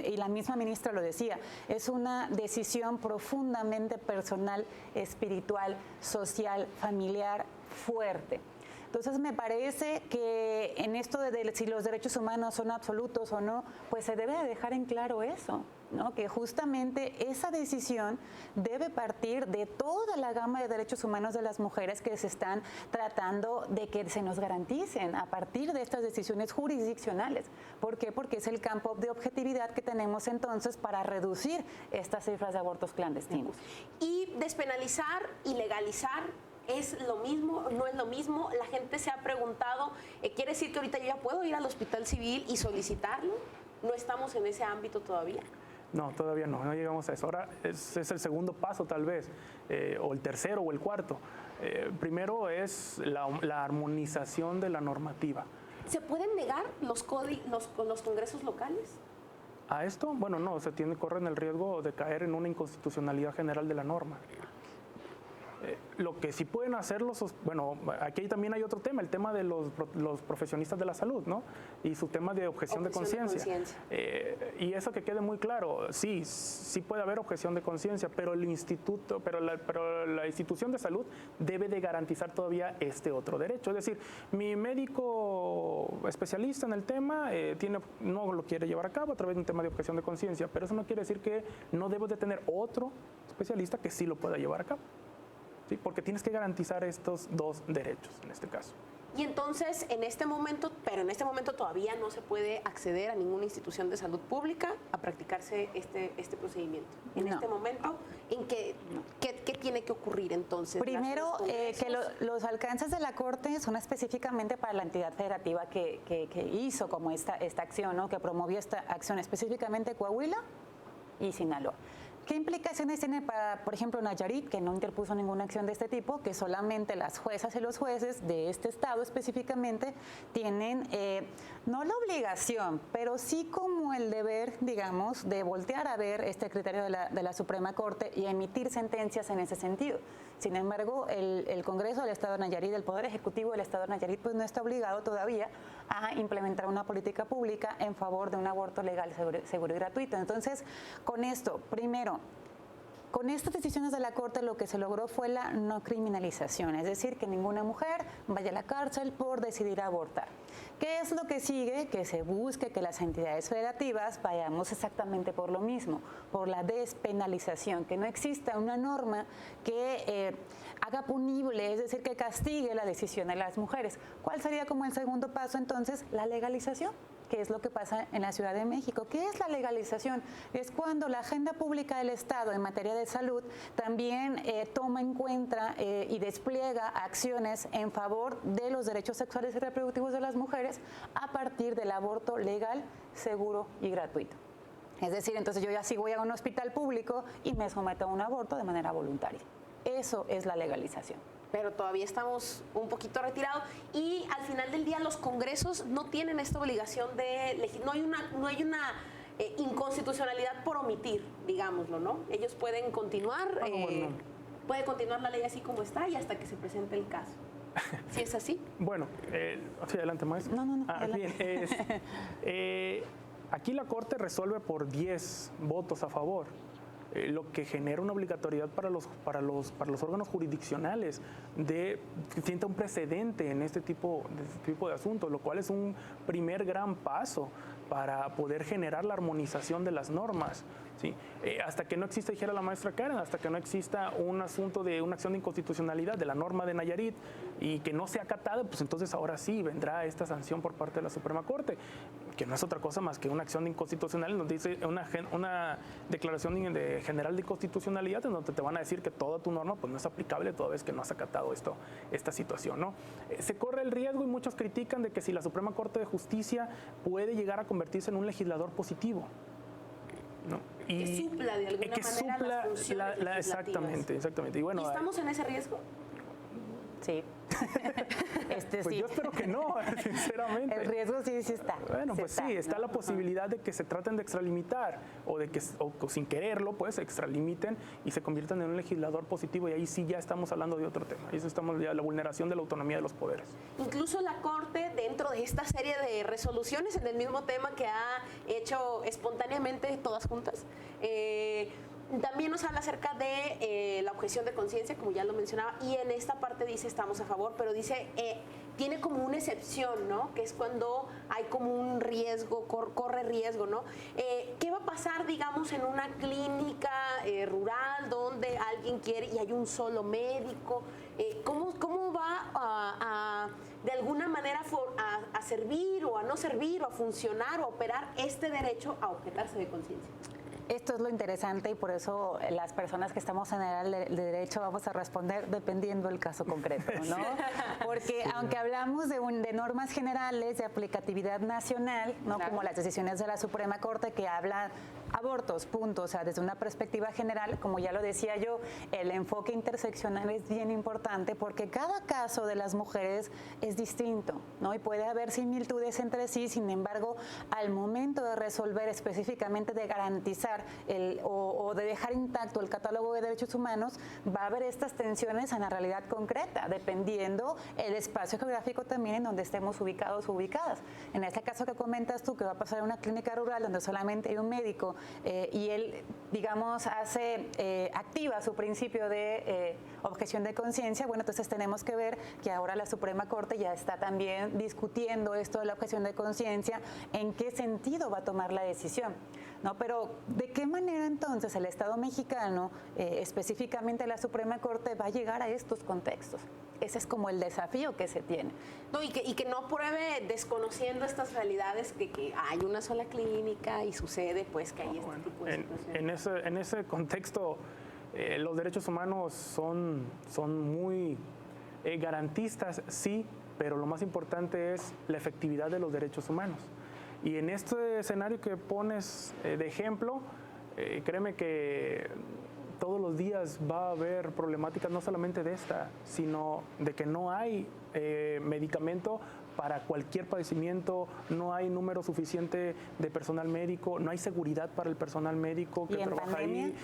y la misma ministra lo decía, es una decisión profundamente personal, espiritual, social, familiar, fuerte. Entonces me parece que en esto de si los derechos humanos son absolutos o no, pues se debe de dejar en claro eso, ¿no? Que justamente esa decisión debe partir de toda la gama de derechos humanos de las mujeres que se están tratando de que se nos garanticen a partir de estas decisiones jurisdiccionales. ¿Por qué? Porque es el campo de objetividad que tenemos entonces para reducir estas cifras de abortos clandestinos. Y despenalizar y legalizar, ¿es lo mismo? ¿No es lo mismo? La gente se ha preguntado, ¿quiere decir que ahorita yo ya puedo ir al hospital civil y solicitarlo? ¿No estamos en ese ámbito todavía? No, todavía no llegamos a eso. Ahora es el segundo paso tal vez, o el tercero o el cuarto. Primero es la armonización de la normativa. ¿Se pueden negar los congresos locales? A esto, bueno, no, corren el riesgo de caer en una inconstitucionalidad general de la norma. Lo que sí pueden hacerlo, bueno, aquí también hay otro tema, el tema de los profesionistas de la salud, ¿no? Y su tema de objeción de conciencia. Y eso que quede muy claro, sí puede haber objeción de conciencia, pero la institución de salud debe de garantizar todavía este otro derecho. Es decir, mi médico especialista en el tema no lo quiere llevar a cabo a través de un tema de objeción de conciencia, pero eso no quiere decir que no debo de tener otro especialista que sí lo pueda llevar a cabo. ¿Sí? Porque tienes que garantizar estos dos derechos en este caso. Y entonces, en este momento todavía no se puede acceder a ninguna institución de salud pública a practicarse este procedimiento. En este momento, ¿qué tiene que ocurrir entonces? Primero, que los alcances de la Corte son específicamente para la entidad federativa que hizo como esta acción, ¿no? Que promovió esta acción, específicamente Coahuila y Sinaloa. ¿Qué implicaciones tiene para, por ejemplo, Nayarit, que no interpuso ninguna acción de este tipo, que solamente las juezas y los jueces de este estado específicamente tienen, no la obligación, pero sí como el deber, digamos, de voltear a ver este criterio de la Suprema Corte y emitir sentencias en ese sentido? Sin embargo, el Congreso del Estado de Nayarit, el Poder Ejecutivo del Estado de Nayarit, pues no está obligado todavía a implementar una política pública en favor de un aborto legal, seguro y gratuito. Entonces, con esto, primero, con estas decisiones de la Corte lo que se logró fue la no criminalización, es decir, que ninguna mujer vaya a la cárcel por decidir abortar. ¿Qué es lo que sigue? Que se busque que las entidades federativas vayamos exactamente por lo mismo, por la despenalización, que no exista una norma que haga punible, es decir, que castigue la decisión de las mujeres. ¿Cuál sería como el segundo paso entonces? La legalización, que es lo que pasa en la Ciudad de México. ¿Qué es la legalización? Es cuando la agenda pública del Estado en materia de salud también toma en cuenta y despliega acciones en favor de los derechos sexuales y reproductivos de las mujeres a partir del aborto legal, seguro y gratuito. Es decir, entonces yo ya sí voy a un hospital público y me someto a un aborto de manera voluntaria. Eso es la legalización. Pero todavía estamos un poquito retirados y al final del día los congresos no tienen esta obligación de no hay una inconstitucionalidad por omitir, digámoslo, ¿no? Ellos pueden continuar, puede continuar la ley así como está y hasta que se presente el caso. ¿Sí es así? Bueno, sí, adelante, maestro. No. Bien, aquí la Corte resuelve por 10 votos a favor. Lo que genera una obligatoriedad para los órganos jurisdiccionales de que sienta un precedente en este tipo de asuntos, lo cual es un primer gran paso para poder generar la armonización de las normas. ¿Sí? Hasta que no exista, dijera la maestra Karen, hasta que no exista un asunto de una acción de inconstitucionalidad de la norma de Nayarit y que no sea acatada, pues entonces ahora sí vendrá esta sanción por parte de la Suprema Corte, que no es otra cosa más que una acción de inconstitucionalidad, nos dice una declaración general de inconstitucionalidad en donde te van a decir que toda tu norma pues no es aplicable toda vez que no has acatado esta situación, ¿no? Se corre el riesgo y muchos critican de que si la Suprema Corte de Justicia puede llegar a convertirse en un legislador positivo, ¿no? Que supla de alguna manera las funciones legislativas. Exactamente. Y bueno, ¿y estamos en ese riesgo? Sí. Pues sí. yo espero que no, sinceramente. El riesgo sí está. Bueno, pues sí, está la posibilidad de que se traten de extralimitar o de que o sin quererlo, pues, se extralimiten y se conviertan en un legislador positivo y ahí sí ya estamos hablando de otro tema. Ahí estamos ya la vulneración de la autonomía de los poderes. Incluso la Corte, dentro de esta serie de resoluciones en el mismo tema que ha hecho espontáneamente todas juntas, también nos habla acerca de la objeción de conciencia, como ya lo mencionaba, y en esta parte dice estamos a favor, pero dice, tiene como una excepción, ¿no? Que es cuando hay como un riesgo, corre riesgo, ¿no? ¿Qué va a pasar, digamos, en una clínica rural donde alguien quiere y hay un solo médico? ¿Cómo va de alguna manera a servir o a no servir o a funcionar o a operar este derecho a objetarse de conciencia? esto es lo interesante y por eso las personas que estamos en el área de derecho vamos a responder dependiendo del caso concreto, ¿no? Porque aunque hablamos de normas generales, de aplicatividad nacional, ¿no? Como las decisiones de la Suprema Corte que hablan abortos, punto, o sea, desde una perspectiva general, como ya lo decía yo, el enfoque interseccional es bien importante porque cada caso de las mujeres es distinto, ¿no? Y puede haber similitudes entre sí, sin embargo, al momento de resolver específicamente, de garantizar o de dejar intacto el catálogo de derechos humanos, va a haber estas tensiones en la realidad concreta, dependiendo el espacio geográfico también en donde estemos ubicados o ubicadas. En este caso que comentas tú, que va a pasar en una clínica rural donde solamente hay un médico y él, digamos, activa su principio de objeción de conciencia, bueno, entonces tenemos que ver que ahora la Suprema Corte ya está también discutiendo esto de la objeción de conciencia, en qué sentido va a tomar la decisión, ¿no? Pero ¿de qué manera entonces el Estado mexicano, específicamente la Suprema Corte, va a llegar a estos contextos? Ese es como el desafío que se tiene. No, y que no pruebe desconociendo estas realidades que hay una sola clínica y sucede pues que hay este tipo de situaciones. En ese contexto, los derechos humanos son muy garantistas, sí, pero lo más importante es la efectividad de los derechos humanos. Y en este escenario que pones de ejemplo, créeme que todos los días va a haber problemáticas no solamente de esta, sino de que no hay medicamento para cualquier padecimiento, no hay número suficiente de personal médico, no hay seguridad para el personal médico que trabaja ahí,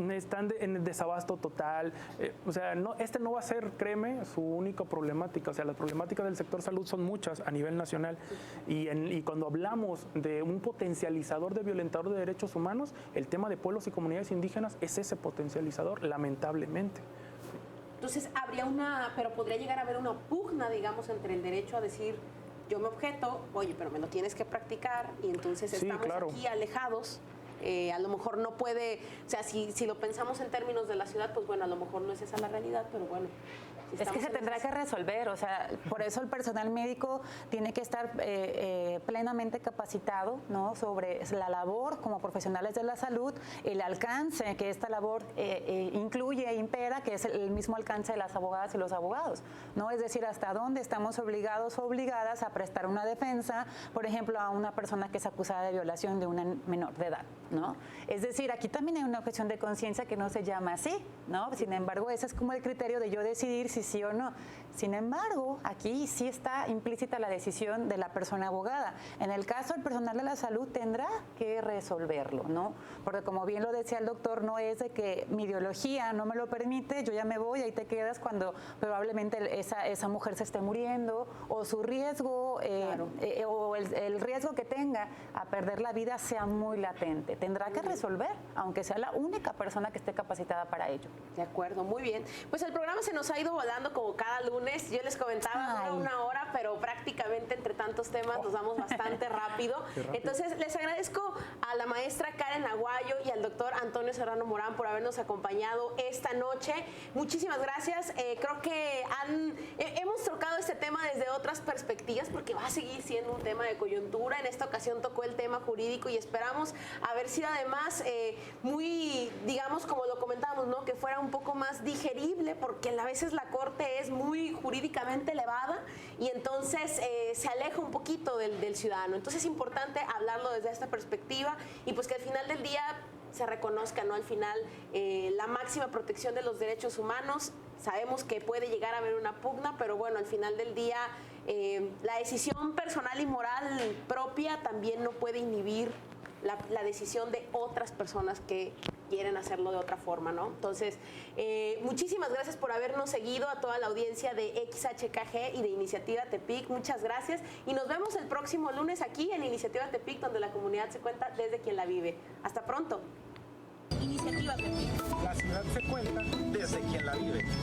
están en desabasto total, o sea, no va a ser, créeme, su única problemática, o sea, las problemáticas del sector salud son muchas a nivel nacional y cuando hablamos de un potencializador de violentador de derechos humanos, el tema de pueblos y comunidades indígenas es ese potencializador, lamentablemente. Entonces, pero podría llegar a haber una pugna, digamos, entre el derecho a decir, yo me objeto, oye, pero me lo tienes que practicar, y entonces estamos aquí alejados. A lo mejor no puede, o sea, si lo pensamos en términos de la ciudad, pues bueno, a lo mejor no es esa la realidad, pero bueno. Es que se tendrá que resolver, o sea, por eso el personal médico tiene que estar plenamente capacitado, ¿no? Sobre la labor como profesionales de la salud, el alcance que esta labor incluye e impera, que es el mismo alcance de las abogadas y los abogados, ¿no? Es decir, hasta dónde estamos obligados o obligadas a prestar una defensa, por ejemplo, a una persona que es acusada de violación de una menor de edad, ¿no? Es decir, aquí también hay una objeción de conciencia que no se llama así, ¿no? Sin embargo, ese es como el criterio de yo decidir si sí o no. Sin embargo, aquí sí está implícita la decisión de la persona abogada. En el caso del personal de la salud tendrá que resolverlo, ¿no? Porque como bien lo decía el doctor, no es de que mi ideología no me lo permite, yo ya me voy, ahí te quedas cuando probablemente esa mujer se esté muriendo o su riesgo o el riesgo que tenga a perder la vida sea muy latente. Tendrá que resolver, aunque sea la única persona que esté capacitada para ello. De acuerdo, muy bien. Pues el programa se nos ha ido volando como cada lunes. Yo les comentaba una hora, pero prácticamente entre tantos temas nos vamos bastante rápido. Entonces, les agradezco a la maestra Karen Aguayo y al doctor Antonio Serrano Morán por habernos acompañado esta noche. Muchísimas gracias. Creo que hemos tocado este tema desde otras perspectivas porque va a seguir siendo un tema de coyuntura. En esta ocasión tocó el tema jurídico y esperamos haber sido además muy, digamos, como lo comentábamos, ¿no? Que fuera un poco más digerible porque a veces la Corte es muy jurídicamente elevada y entonces se aleja un poquito del ciudadano. Entonces es importante hablarlo desde esta perspectiva y pues que al final del día se reconozca, ¿no? Al final la máxima protección de los derechos humanos. Sabemos que puede llegar a haber una pugna, pero bueno, al final del día la decisión personal y moral propia también no puede inhibir la decisión de otras personas que quieren hacerlo de otra forma, ¿no? Entonces, muchísimas gracias por habernos seguido, a toda la audiencia de XHKG y de Iniciativa Tepic, muchas gracias y nos vemos el próximo lunes aquí en Iniciativa Tepic, donde la comunidad se cuenta desde quien la vive. Hasta pronto. Iniciativa Tepic. La ciudad se cuenta desde quien la vive.